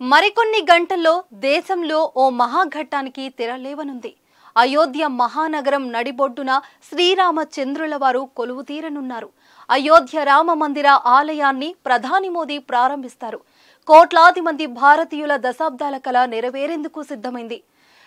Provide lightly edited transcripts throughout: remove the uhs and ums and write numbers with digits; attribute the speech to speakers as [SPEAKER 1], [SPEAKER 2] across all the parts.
[SPEAKER 1] మరికొన్ని గంటల్లో దేశంలో ఓ మహాఘట్టానికి తెరలేవనుంది. అయోధ్య మహానగరం నడిబొడ్డున శ్రీరామచంద్రుల వారు కొలువుతీరనున్నారు. అయోధ్య రామ మందిర ఆలయాన్ని ప్రధాని మోదీ ప్రారంభిస్తారు. కోట్లాది మంది భారతీయుల దశాబ్దాల కల నెరవేరేందుకు సిద్ధమైంది.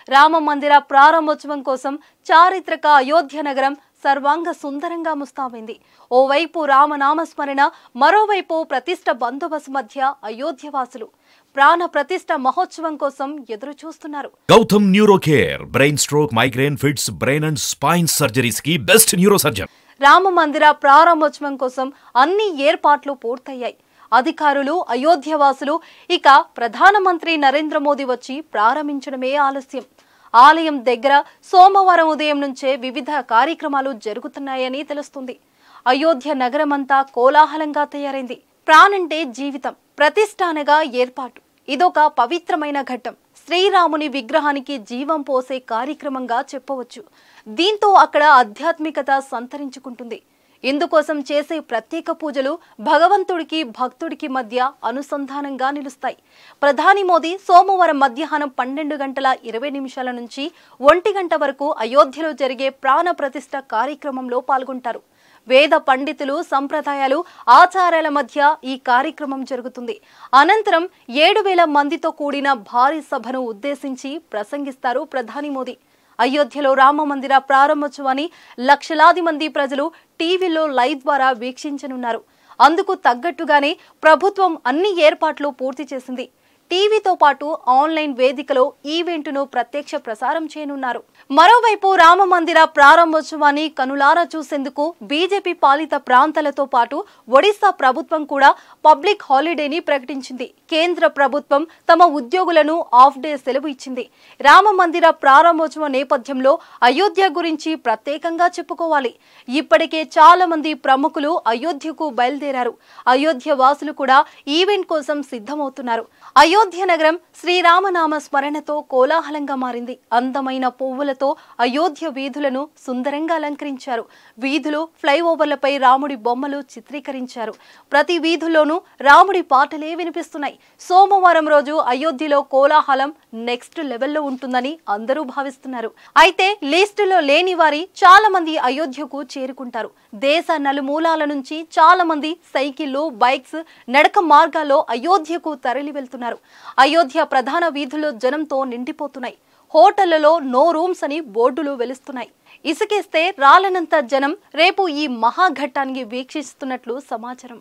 [SPEAKER 1] రామ మందిర ప్రారంభోత్సవం కోసం చారిత్రక అయోధ్య నగరం సర్వాంగ సుందరంగా ముస్తాబైంది. ఓవైపు రామనామస్మరణ, మరోవైపు ప్రతిష్ఠ బందోబస్తు మధ్య అయోధ్యవాసులు ప్రాణ ప్రతిష్ఠ మహోత్సవం కోసం ఎదురు చూస్తున్నారు.
[SPEAKER 2] Gautam neuro care brain stroke, migraine, fits, brain and spine surgeries కి బెస్ట్ న్యూరో సర్జన్.
[SPEAKER 1] రామ మందిర ప్రారంభోత్సవం కోసం అన్ని ఏర్పాట్లు పూర్తయ్యాయి. అధికారులు, అయోధ్యవాసులు ఇక ప్రధానమంత్రి నరేంద్ర మోదీ వచ్చి ప్రారంభించడమే ఆలస్యం. ఆలయం దగ్గర సోమవారం ఉదయం నుంచే వివిధ కార్యక్రమాలు జరుగుతున్నాయని తెలుస్తుంది. అయోధ్య నగరమంతా కోలాహలంగా తయారైంది. ప్రాణంటే జీవితం, ప్రతిష్ఠానగా ఏర్పాటు. ఇదొక పవిత్రమైన ఘట్టం. శ్రీరాముని విగ్రహానికి జీవం పోసే కార్యక్రమంగా చెప్పవచ్చు. దీంతో అక్కడ ఆధ్యాత్మికత సంతరించుకుంటుంది. ఇందుకోసం చేసే ప్రత్యేక పూజలు భగవంతుడికి భక్తుడికి మధ్య అనుసంధానంగా నిలుస్తాయి. ప్రధాని మోదీ సోమవారం మధ్యాహ్నం 12:20 నుంచి 1 గంట వరకు అయోధ్యలో జరిగే ప్రాణ ప్రతిష్ఠ కార్యక్రమంలో పాల్గొంటారు. వేద పండితులు, సంప్రదాయాలు, ఆచారాల మధ్య ఈ కార్యక్రమం జరుగుతుంది. అనంతరం 7,000 మందితో కూడిన భారీ సభను ఉద్దేశించి ప్రసంగిస్తారు ప్రధాని మోదీ. అయోధ్యలో రామ మందిర ప్రారంభోత్సవాన్ని లక్షలాది మంది ప్రజలు టీవీలో లైవ్ ద్వారా వీక్షించనున్నారు. అందుకు తగ్గట్టుగానే ప్రభుత్వం అన్ని ఏర్పాట్లు పూర్తి చేసింది. టీవీతో పాటు ఆన్లైన్ వేదికలో ఈవెంట్ను ప్రత్యక్ష ప్రసారం చేయనున్నారు. మరోవైపు రామ మందిర ప్రారంభోత్సవాన్ని కనులారా చూసేందుకు బీజేపీ పాలిత ప్రాంతాలతో పాటు ఒడిశా ప్రభుత్వం కూడా పబ్లిక్ హాలిడేని ప్రకటించింది. కేంద్ర ప్రభుత్వం తమ ఉద్యోగులను హాఫ్ డే సెలవు ఇచ్చింది. రామ మందిర ప్రారంభోత్సవం నేపథ్యంలో అయోధ్య గురించి ప్రత్యేకంగా చెప్పుకోవాలి. ఇప్పటికే చాలా మంది ప్రముఖులు అయోధ్యకు బయలుదేరారు. అయోధ్య వాసులు కూడా ఈవెంట్ కోసం సిద్ధమవుతున్నారు. అయోధ్య నగరం శ్రీరామనామ స్మరణతో కోలాహలంగా మారింది. అందమైన పువ్వులతో అయోధ్య వీధులను సుందరంగా అలంకరించారు. వీధులు, ఫ్లైఓవర్లపై రాముడి బొమ్మలు చిత్రీకరించారు. ప్రతి వీధుల్లోనూ రాముడి పాటలే వినిపిస్తున్నాయి. సోమవారం రోజు అయోధ్యలో కోలాహలం నెక్స్ట్ లెవెల్లో ఉంటుందని అందరూ భావిస్తున్నారు. అయితే లిస్టులో లేని వారి చాలా మంది అయోధ్యకు చేరుకుంటారు. దేశ నలుమూలాల నుంచి చాలా మంది సైకిళ్లు, బైక్స్, నడక మార్గాల్లో అయోధ్యకు తరలి వెళ్తున్నారు. అయోధ్య ప్రధాన వీధుల్లో జనంతో నిండిపోతున్నాయి. హోటళ్లలో నో రూమ్స్ అని బోర్డులు వెలుస్తున్నాయి. ఇసుకేస్తే రాలనంత జనం రేపు ఈ మహాఘట్టాన్ని వీక్షిస్తున్నట్లు సమాచారం.